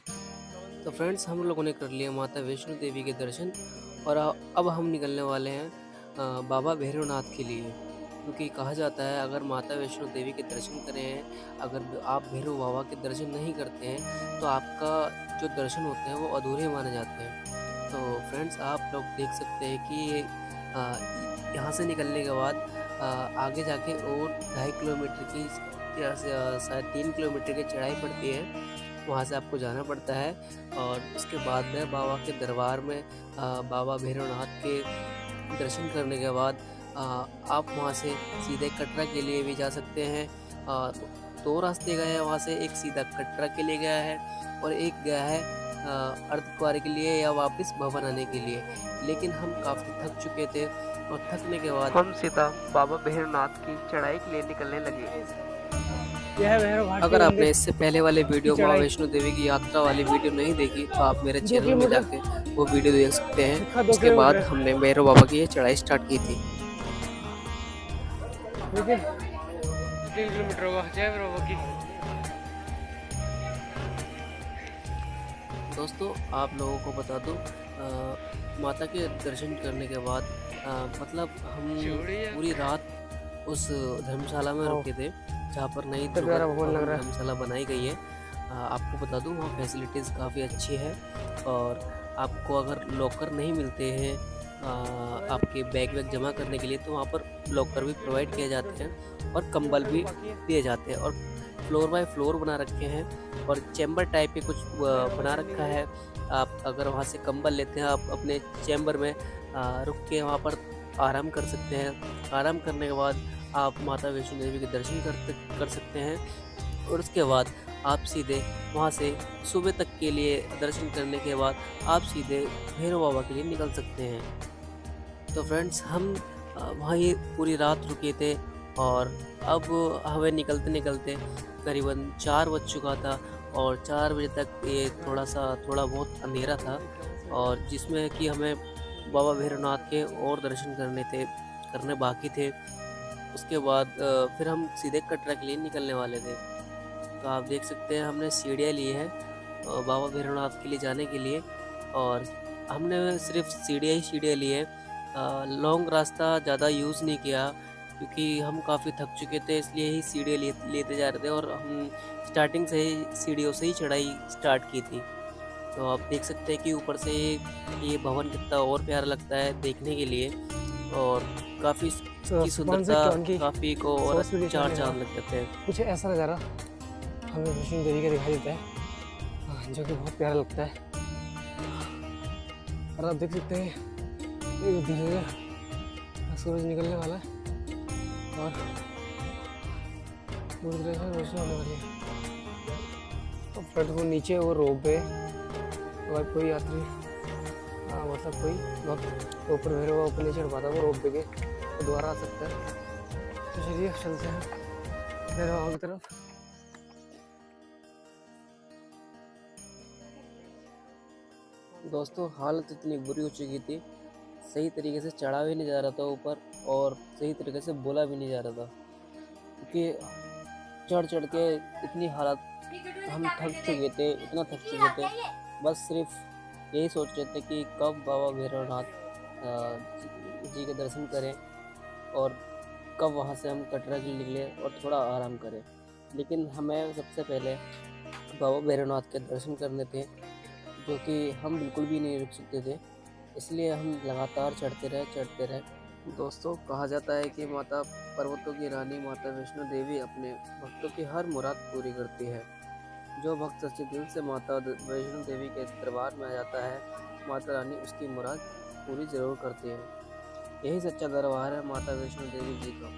तो फ्रेंड्स, हम लोगों ने कर लिया माता वैष्णो देवी के दर्शन और अब हम निकलने वाले हैं बाबा भैरवनाथ के लिए, क्योंकि कहा जाता है अगर माता वैष्णो देवी के दर्शन करें, अगर आप भैरव बाबा के दर्शन नहीं करते हैं तो आपका जो दर्शन होते हैं वो अधूरे माने जाते हैं। तो फ्रेंड्स, आप लोग देख सकते हैं कि यहाँ से निकलने के बाद आगे जाके और 2.5 किलोमीटर की या शायद 3 किलोमीटर की चढ़ाई पड़ती है। वहाँ से आपको जाना पड़ता है और उसके बाद में बाबा के दरबार में बाबा भैरवनाथ के दर्शन करने के बाद आप वहाँ से सीधे कटरा के लिए भी जा सकते हैं। दो रास्ते गए हैं वहाँ से, एक सीधा कटरा के लिए गया है और एक गया है अर्धकुंवारी के लिए या वापस भवन आने के लिए। लेकिन हम काफ़ी थक चुके थे और थकने के बाद हम सीधा बाबा भैरवनाथ की चढ़ाई के लिए निकलने लगे। यह भैरव घाटी अगर आपने मंदिर इससे पहले वाले वीडियो माँ चढ़ाई वैष्णो देवी की यात्रा वाली वीडियो नहीं देखी तो आप मेरे 2 चैनल में किलोमीटर जाके वो वीडियो देख सकते लिखा हैं। 2 उसके बाद किलोमीटर है। हमने भैरव बाबा की ये चढ़ाई स्टार्ट की थी। देखिए 3 किलोमीटर होगा जय भैरव बाबा की। दोस्तों, आप लोगों को बता दूं, माता के दर्शन करने के बाद मतलब हम पूरी रात उस धर्मशाला में रुके थे जहाँ पर नई तो प्यारा भवन लग भवन रहा है। धर्मशाला बनाई गई है। आपको बता दूं, वहाँ फैसिलिटीज़ काफ़ी अच्छी है और आपको अगर लॉकर नहीं मिलते हैं आपके बैग वैग जमा करने के लिए तो वहाँ पर लॉकर भी प्रोवाइड किए जाते हैं और कंबल भी दिए जाते हैं और फ्लोर बाय फ्लोर बना रखे हैं और चैम्बर टाइप के कुछ बना रखा है। आप अगर वहाँ से कंबल लेते हैं आप अपने चैम्बर में रुक के वहाँ पर आराम कर सकते हैं। आराम करने के बाद आप माता वैष्णो देवी के दर्शन कर सकते हैं और उसके बाद आप सीधे वहाँ से सुबह तक के लिए दर्शन करने के बाद आप सीधे भैरव बाबा के लिए निकल सकते हैं। तो फ्रेंड्स, हम वहाँ ये पूरी रात रुके थे और अब हमें निकलते निकलते करीबन 4 बज चुका था और 4 बजे तक ये थोड़ा बहुत अंधेरा था और जिसमें कि हमें बाबा भैरवनाथ के और दर्शन करने बाकी थे। उसके बाद फिर हम सीधे कटरा के लिए निकलने वाले थे। तो आप देख सकते हैं हमने सीढ़ियाँ ली हैं बाबा भैरवनाथ के लिए जाने के लिए और हमने सिर्फ सीढ़ियाँ ली है। लॉन्ग रास्ता ज़्यादा यूज़ नहीं किया क्योंकि हम काफ़ी थक चुके थे, इसलिए ही सीढ़ियाँ लेते जा रहे थे और हम स्टार्टिंग से ही सीढ़ियों से ही चढ़ाई स्टार्ट की थी। तो आप देख सकते हैं कि ऊपर से ये भवन कितना और प्यारा लगता है देखने के लिए और काफ़ी की सुंदरता काफ़ी को और चार चांद लग जाते हैं। कुछ ऐसा नज़ारा हमें वैष्णो देवी का दिखाई देता है जो कि बहुत प्यारा लगता है। और आप देख सकते हैं ये धीरे धीरे सूरज निकलने वाला है और पूरी तरह से रोशनी होने वाली है। और फ्रंट को नीचे वो रोप है, अगर कोई यात्री मतलब कोई वक्त ऊपर भैरव ऊपर नहीं चढ़ पाता वो रोप पे के तो दोबारा आ सकता है। तो चलिए चलते हैं भैरव की तरफ। दोस्तों, हालत इतनी बुरी हो चुकी थी, सही तरीके से चढ़ा भी नहीं जा रहा था ऊपर और सही तरीके से बोला भी नहीं जा रहा था क्योंकि चढ़ के इतनी हालत हम थक चुके थे, इतना थक चुके थे, बस सिर्फ यही सोच रहे थे कि कब बाबा भैरवनाथ जी के दर्शन करें और कब वहाँ से हम कटरा के लिए निकले और थोड़ा आराम करें। लेकिन हमें सबसे पहले बाबा भैरवनाथ के दर्शन करने थे जो कि हम बिल्कुल भी नहीं रुक सकते थे, इसलिए हम लगातार चढ़ते रहे। दोस्तों, कहा जाता है कि माता पर्वतों की रानी माता वैष्णो देवी अपने भक्तों की हर मुराद पूरी करती है। जो भक्त सच्चे दिल से माता वैष्णो देवी के दरबार में आ जाता है, माता रानी उसकी मुराद पूरी जरूर करती है। यही सच्चा दरबार है माता वैष्णो देवी जी का।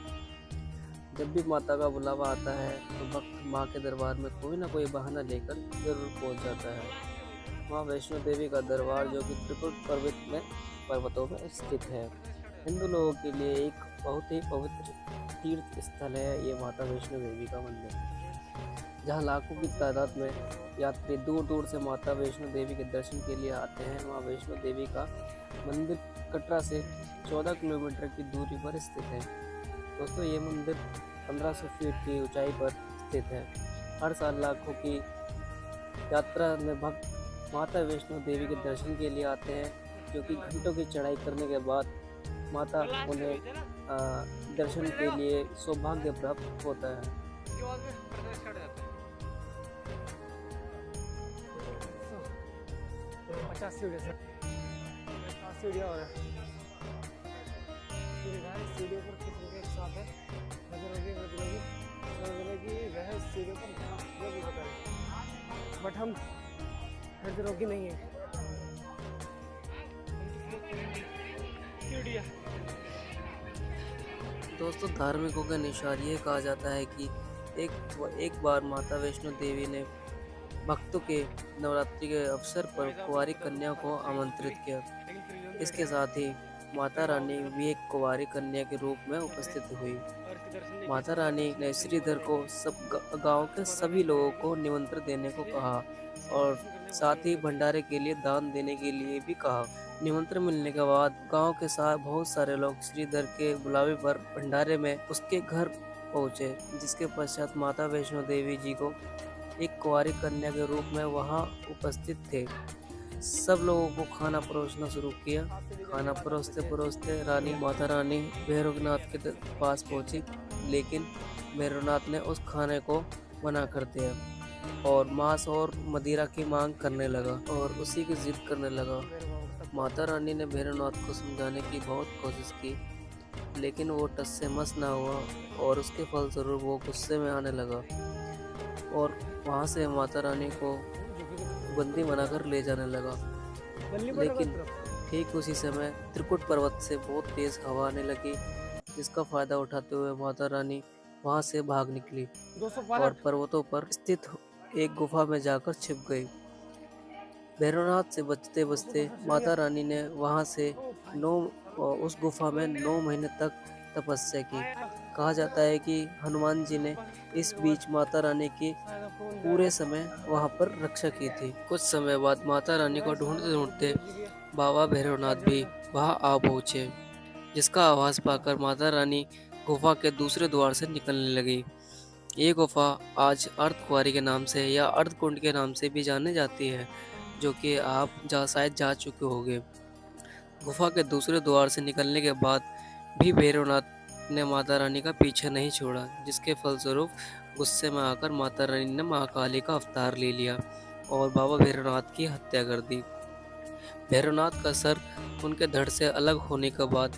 जब भी माता का बुलावा आता है तो भक्त माँ के दरबार में कोई ना कोई बहाना लेकर जरूर पहुँच जाता है। माँ वैष्णो देवी का दरबार जो कि त्रिकुट पर्वतों में स्थित है, हिंदू लोगों के लिए एक बहुत ही पवित्र तीर्थ स्थल है ये माता वैष्णो देवी का मंदिर, जहाँ लाखों की तादाद में यात्री दूर दूर से माता वैष्णो देवी के दर्शन के लिए आते हैं। माँ वैष्णो देवी का मंदिर कटरा से 14 किलोमीटर की दूरी पर स्थित है। दोस्तों, ये मंदिर 1500 फीट की ऊंचाई पर स्थित है। हर साल लाखों की यात्रा में भक्त माता वैष्णो देवी के दर्शन के लिए आते हैं, जो कि घंटों की चढ़ाई करने के बाद माता उन्हें दर्शन के लिए सौभाग्य प्राप्त होता है। 50 सीढ़ियाँ सर, 50 सीढ़ियाँ हो रहा है। सीढ़ियों पर किस तरीके के साथ है कि वह सीढ़ियों पर जो भी बताए, बट हम हृदय नहीं है। दोस्तों, धार्मिकों के अनुसार ये कहा जाता है कि एक बार माता वैष्णो देवी ने भक्तों के नवरात्रि के अवसर पर कुंवारी कन्या को आमंत्रित किया। इसके साथ ही माता रानी भी एक कुंवारी कन्या के रूप में उपस्थित हुई। माता रानी ने श्रीधर को सब गांव के सभी लोगों को निमंत्रण देने को कहा और साथ ही भंडारे के लिए दान देने के लिए भी कहा। निमंत्रण मिलने के बाद गांव के साथ बहुत सारे लोग श्रीधर के बुलावे पर भंडारे में उसके घर पहुंचे, जिसके पश्चात माता वैष्णो देवी जी को एक कुंवारी कन्या के रूप में वहां उपस्थित थे। सब लोगों को खाना परोसना शुरू किया। खाना परोसते रानी माता रानी भैरवनाथ के पास पहुंची, लेकिन भैरवनाथ ने उस खाने को मना कर दिया और मांस और मदिरा की मांग करने लगा और उसी की जिद करने लगा। माता रानी ने भैरवनाथ को समझाने की बहुत कोशिश की, लेकिन वो टस से मस ना हुआ और उसके फलस्वरूप वो गुस्से में आने लगा और वहाँ से माता रानी को बंदी बनाकर ले जाने लगा। लेकिन ठीक उसी समय त्रिकुट पर्वत से बहुत तेज हवा आने लगी, जिसका फायदा उठाते हुए माता रानी वहां से भाग निकली और पर्वतों पर स्थित एक गुफा में जाकर छिप गई। भैरवनाथ से बचते बचते माता रानी ने वहां से उस गुफा में 9 महीने तक तपस्या की। कहा जाता है कि हनुमान जी ने इस बीच माता रानी की पूरे समय वहां पर रक्षा की थी। कुछ समय बाद माता रानी को ढूंढते ढूंढते बाबा भैरवनाथ भी वहां आ पहुंचे, जिसका आवाज पाकर माता रानी गुफा के दूसरे द्वार से निकलने लगी। ये गुफा आज अर्धकुंवारी के नाम से या अर्धकुंड के नाम से भी जानी जाती है, जो कि आप शायद जा चुके होंगे। गुफा के दूसरे द्वार से निकलने के बाद भी भैरवनाथ ने माता रानी का पीछा नहीं छोड़ा, जिसके फलस्वरूप गुस्से में आकर माता रानी ने महाकाली का अवतार ले लिया और बाबा भैरवनाथ की हत्या कर दी। भैरवनाथ का सर उनके धड़ से अलग होने के बाद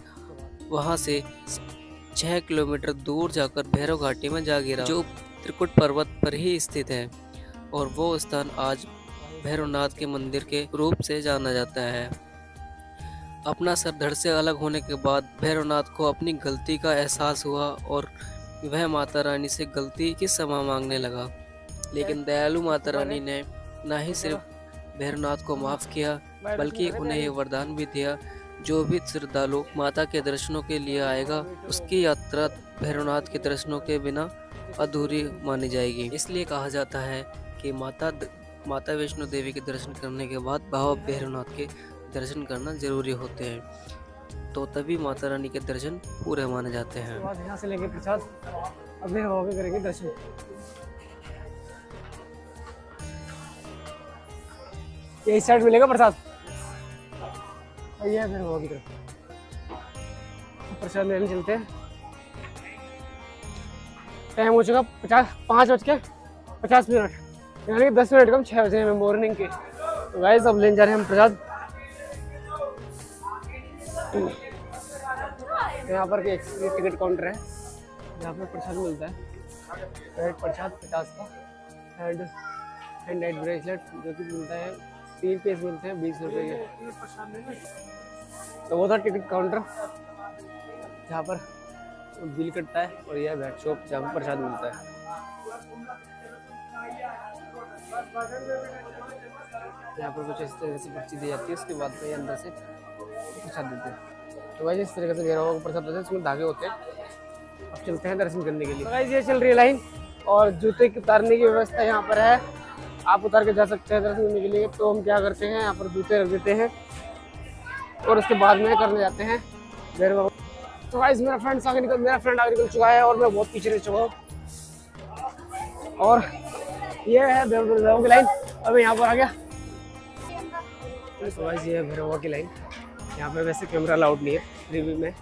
वहां से 6 किलोमीटर दूर जाकर भैरव घाटी में जा गिरा, जो त्रिकुट पर्वत पर ही स्थित है और वो स्थान आज भैरवनाथ के मंदिर के रूप से जाना जाता है। अपना सर धड़ से अलग होने के बाद भैरवनाथ को अपनी गलती का एहसास हुआ और वह माता रानी से गलती की क्षमा मांगने लगा। लेकिन दयालु माता रानी ने न ही सिर्फ भैरवनाथ को माफ किया, बल्कि उन्हें ये वरदान भी दिया, जो भी श्रद्धालु माता के दर्शनों के लिए आएगा, उसकी यात्रा भैरवनाथ के दर्शनों के बिना अधूरी मानी जाएगी। इसलिए कहा जाता है कि माता वैष्णो देवी के दर्शन करने के बाद बाबा भैरवनाथ के दर्शन करना जरूरी होते हैं, तो तभी माता रानी के दर्शन पूरे माने जाते हैं। यहाँ से लेके प्रसाद अब भैरव के करेंगे दर्शन। ये साइड मिलेगा प्रसाद, और ये है भैरव की तरफ। प्रसाद लेने चलते हैं। टाइम हो चुका 5:50 यानी कि 10 मिनट कम 6 बजे में मॉर्निंग के। तो गाइस अब लेने जा रहे हैं हम प्रसाद। यहाँ पर एक टिकट काउंटर है जहाँ पर प्रसाद मिलता है। प्रसाद 50 का एंड नाइट ब्रेसलेट जो कि मिलता है 3 पीस मिलते हैं 20 रुपये के। तो वो था टिकट काउंटर जहाँ पर बिल कटता है, और यह बैट शॉप जहाँ पर प्रसाद मिलता है। यहाँ पर कुछ इस तरह से पर्ची दी जाती है, उसके बाद में अंदर से प्रसाद देते हैं। तो भाई इस तरीके से भैरव का प्रसाद देते हैं, इसमें धागे होते हैं। अब चलते हैं दर्शन करने के लिए। तो भाई ये चल रही है लाइन, और जूते की उतारने की व्यवस्था यहाँ पर है, आप उतार के जा सकते हैं दर्शन करने के लिए। तो हम क्या करते हैं, यहाँ पर जूते रख देते हैं और उसके बाद में करने जाते हैं भैरव। तो भाई मेरा फ्रेंड आगे निकल चुका है और मैं बहुत पीछे रह चुका हूँ, और ये है भैरव की लाइन। अबे यहाँ पर आ गया। तो गाइस ये है भैरव बाबा की लाइन। यहाँ पे वैसे कैमरा अलाउड नहीं है, फिर भी मैं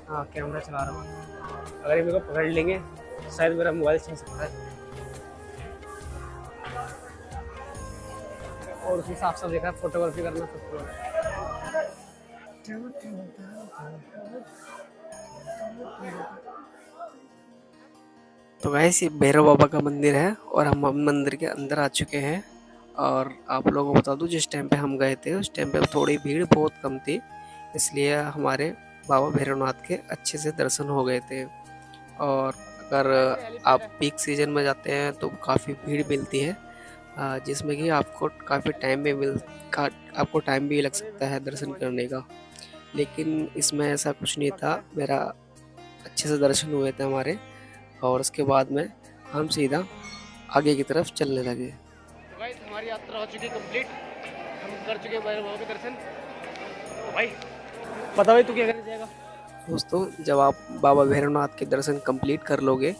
हाँ कैमरा चला रहा हूँ। अगर ये मेरे को पकड़ लेंगे शायद मेरा मोबाइल छीन सकता है। और उसी हिसाब से देखा फोटोग्राफी करना सबको। तो गाइस ये भैरव बाबा का मंदिर है और हम मंदिर के अंदर आ चुके हैं। और आप लोगों को बता दूं, जिस टाइम पे हम गए थे उस टाइम पे थोड़ी भीड़ बहुत कम थी, इसलिए हमारे बाबा भैरवनाथ के अच्छे से दर्शन हो गए थे। और अगर आप पीक सीजन में जाते हैं तो काफ़ी भीड़ मिलती है, जिसमें कि आपको काफ़ी टाइम भी आपको टाइम भी लग सकता है दर्शन करने का। लेकिन इसमें ऐसा कुछ नहीं था, मेरा अच्छे से दर्शन हुए थे हमारे। और उसके बाद में हम सीधा आगे की तरफ चलने लगे। तो गाइस हमारी यात्रा हो चुकी कंप्लीट, हम कर चुके भैरव बाबा के दर्शन। तो भाई बता भाई तू क्या करने जाएगा? दोस्तों, जब आप बाबा भैरवनाथ के दर्शन कंप्लीट कर लोगे,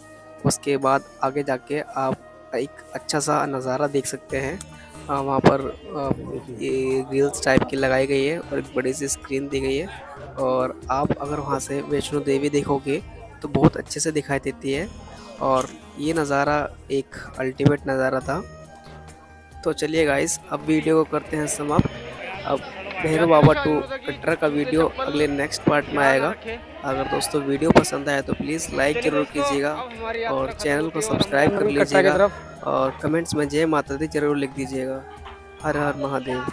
उसके बाद आगे जाके आप एक अच्छा सा नज़ारा देख सकते हैं। वहाँ पर ये रील्स टाइप की लगाई गई है और एक बड़ी सी स्क्रीन दी गई है। और आप अगर वहाँ से वैष्णो देवी देखोगे तो बहुत अच्छे से दिखाई देती है। और ये नज़ारा एक अल्टीमेट नज़ारा था। तो चलिए गाइस, अब वीडियो को करते हैं समाप्त। अब भैरव बाबा टू कटरा का वीडियो अगले नेक्स्ट पार्ट में आएगा। अगर दोस्तों वीडियो पसंद आया तो प्लीज़ लाइक ज़रूर कीजिएगा और चैनल को सब्सक्राइब कर लीजिएगा और कमेंट्स में जय माता दी ज़रूर लिख दीजिएगा। हर हर महादेव।